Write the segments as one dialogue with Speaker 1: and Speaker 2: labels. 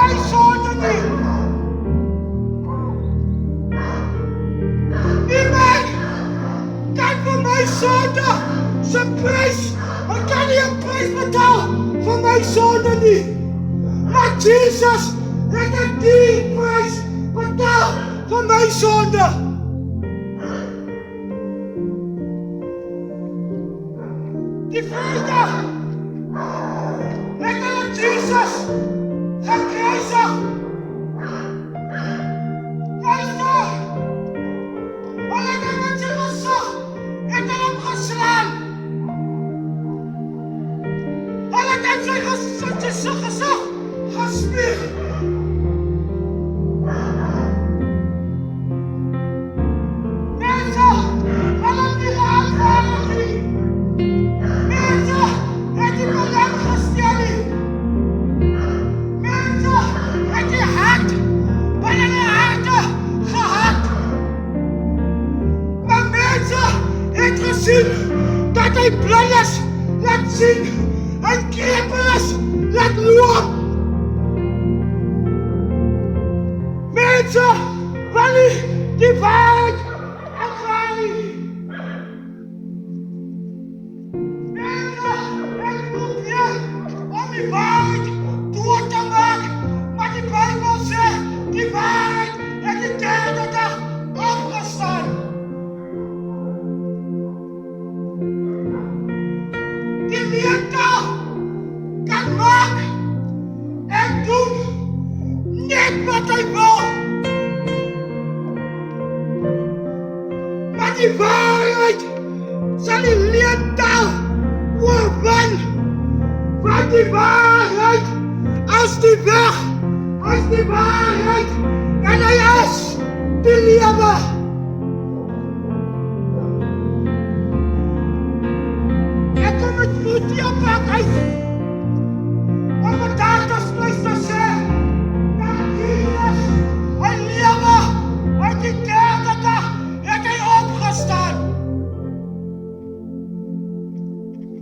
Speaker 1: my sonde nie. Niemand kan vir my sonde se prys, ek kan nie 'n prys betaal vir my sonde nie. Maar Jesus het die prys betaal vir my sonde. Die vrydag het Jesus gekruisig. Luister, hulle het hom met sy gesig, het hom geslaan. Hulle het in sy gesig gespieg. Mense, hulle het nie geantwoord nie. Mense, het die belang gestel nie. Mense, het die hart binne die harte gehad. Maar mense het gesien dat hy blindes laat sien en krepeles laat loop. Mense wil nie die waarheid ervaar nie. Mense het probeer om die waarheid dood te maak, maar die Bybel sê die waarheid het die derde dag opgestaan. Die leerte kan maak en doen net wat hy wil. Maar die waarheid sal die leerte oorwin. Want die waarheid is die weg, is die waarheid en hy is die lewe. Ek kom met voet die oppak uit. Om het dagtersvlees te sê, dat Jesus, hy lewe, uit die derde dag het hy opgestaan.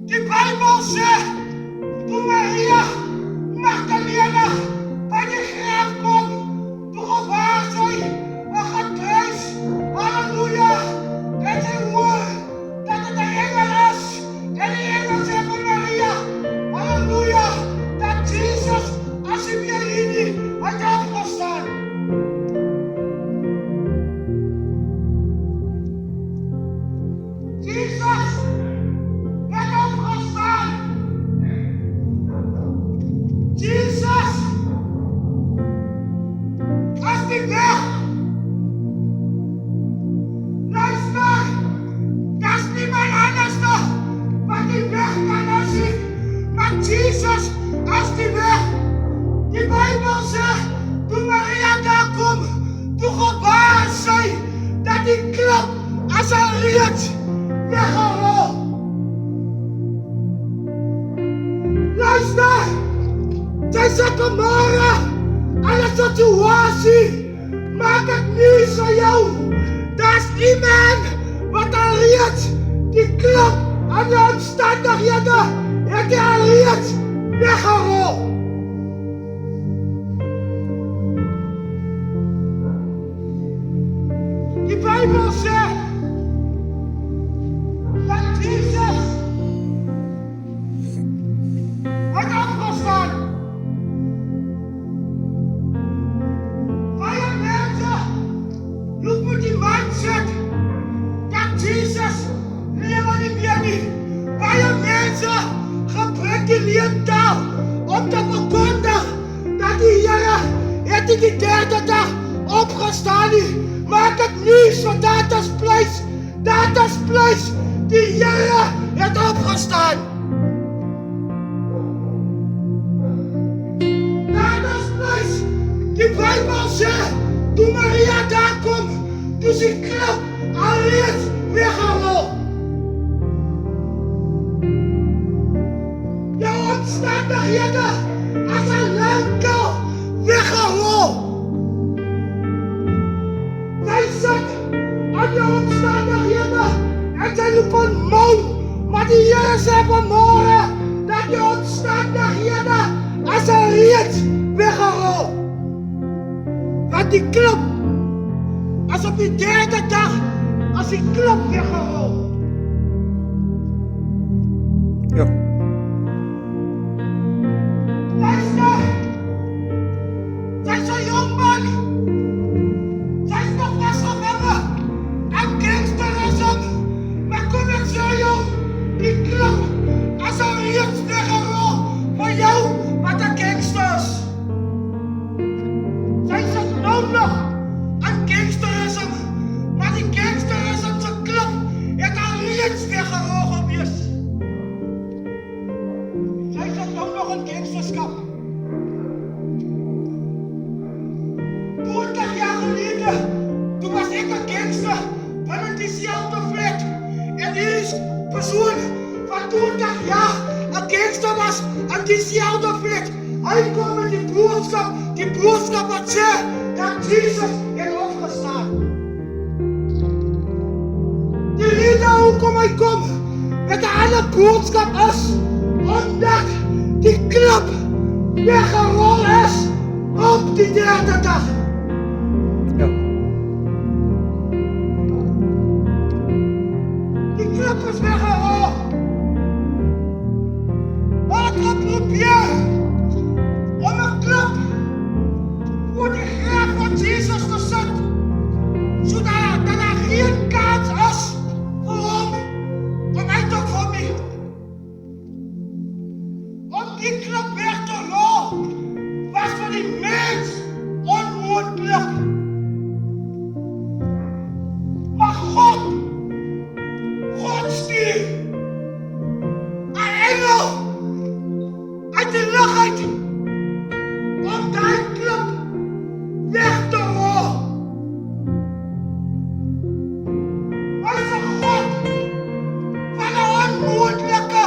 Speaker 1: Die Bybel sê, toe Maria Magdalena by die graf kom, toe gewaar sy 'n gekruis, halleluja, en sy hoor dat het 'n engel is, en die engel sê vir Maria, halleluja, dat Jesus, as hy weer hier het opgestaan. Jesus het opgestaan. Jesus is die weg. Luister, daar's niemand anders nog wat die weg kan sien, maar Jesus is die weg. Die Bybel sê, toe Maria daar kom, toe gewaar sy dat die klip as al reeds weggerol. Luister, sy sê vanmôre, alle situasie maak ek nuus vir jou. Daar's iemand wat al reeds die klip aan die omstandighede het hy al reeds weggerol. Die Bybel sê dat Jesus het opgestaan. Baie mense loop met die mindset dat Jesus lewe nie meer nie. Baie mense gebruik die leertaal om te verkondig dat die Here het nie die derde dag opgestaan nie. Maak ek nuus van Dataspleis. Dataspleis, die Here het opgestaan. Dataspleis, die Bybel sê, toe Maria daar kom, toe sy klip alreeds weggerol. Jou omstandighede as 'n lankal weggerol. Jy sit aan jou omstandighede en jy loop aan mou, maar die Here sê vanmôre dat jou omstandighede as 'n reeds weggerol. aan die klip. As op die derde dag, as die klip weggerol.
Speaker 2: Ja.
Speaker 1: Luister! Sy is 'n jong man. Sy is nog vasgevangen aan gangsterisme. Maar kom ek sê jou, die klip as al reeds weggerol van jou wat 'n gangster is. Sy is nou nog aan gangsterisme, maar die gangsterisme se klip het al reeds weggerol gewees. Sy is nou nog in gangsterskap. 20 jaar gelede, toen was ik een gangster van een diezelfde flat. En deze persoon van 20 jaar een gangster was aan diezelfde flat. Hij kwam met die boodschap wat zei dat Jezus heeft opgestaan. De reden hoekom hij komt met de andere boodschap is omdat die klip weggerold is op die derde dag.
Speaker 2: Ja.
Speaker 1: Die klip is weggerold. Wat geprobeerd om een klip voor die graf van Jezus te zetten, zodat er geen kans is voor hem om uit te komen. Om die klip weg te rollen was voor die mens onmogelijk. Maar God stuur een engel uit de lucht uit om die klip weg te rollen. Hij is een God van een onmogelijke.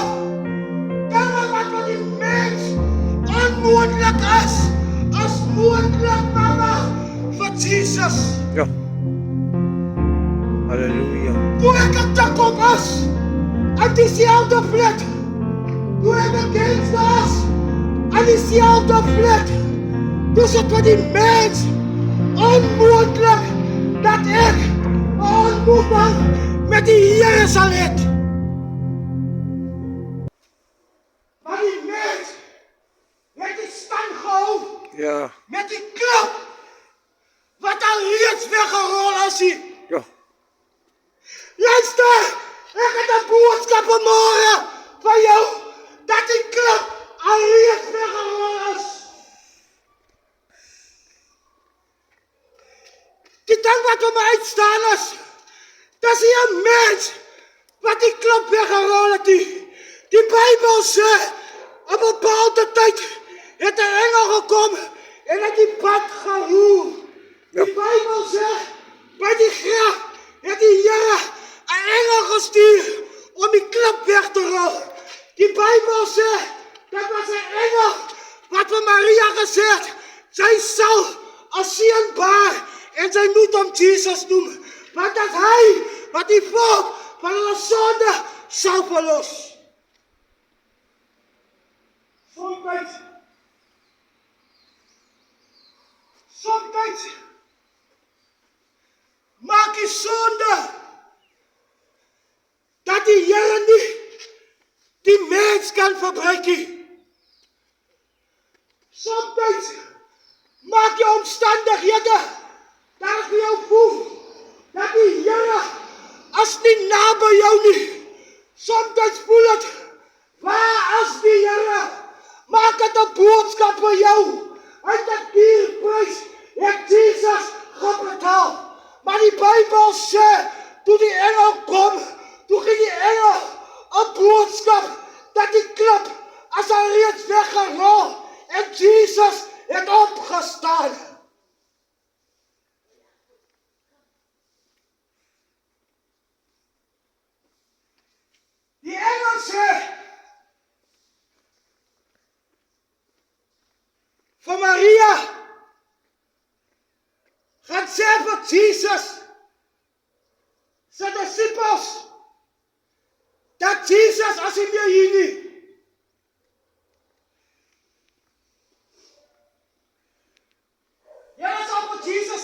Speaker 1: Daarom wat voor die mens onmogelijk is mogelijk, mama, voor Jezus.
Speaker 2: Ja. Halleluja.
Speaker 1: Toen ik een takkom was, aan diezelfde flat. Toen ik een gangster was, aan diezelfde flat. Dus het voor die mens onmogelijk dat ik een ontmoeting met die Heer zal hebben. Maar die mens heeft die stand gehouden
Speaker 2: Ja.
Speaker 1: met die klip wat al reeds weggerold is hier.
Speaker 2: Ja.
Speaker 1: Luister, ik heb een boodschap vanmorgen van jou dat die klip al reeds weggerold is. Die ding wat voor mij uitstaan is, dat is hier een mens wat die klip weggerold heeft. Die Bijbel zegt, op een bepaalde tijd heeft de engel gekomen en heeft die pad geroerd. Die Bijbel zegt, bij die graf heeft die Heer een engel gestuurd om die klip weg te rollen. Die Bijbel zegt, dat was een engel wat voor Maria gezegd, zij zal als zienbaar en zij moet om Jezus noemen. Want dat hij wat die volk van de zonde zal verlossen. Soms maak je zonde dat die Heer niet die mens kan verbreken. Soms maak je omstandigheden dat ik jou voel dat die Heer als niet na bij jou niet. Soms voel het waar als die Heer. Maak het een boodschap voor jou. Uit de dierprijs heeft Jezus gebetaald. Maar die Bijbel zegt, toen die engel kwam, toen ging die engel een boodschap dat die klip als al reeds weggerold en Jezus heeft opgestaan. Die engel zegt, voor Maria gaat zij voor Jezus, zijn disciples, dat Jezus als hij meer hier niet. Ja, dat zal voor Jezus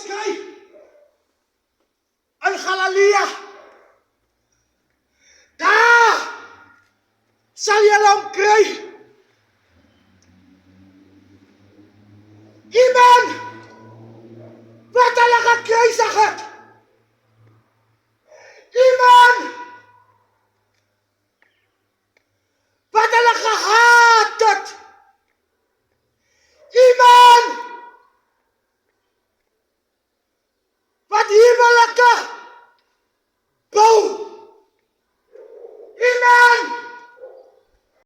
Speaker 1: sal julle hom kry.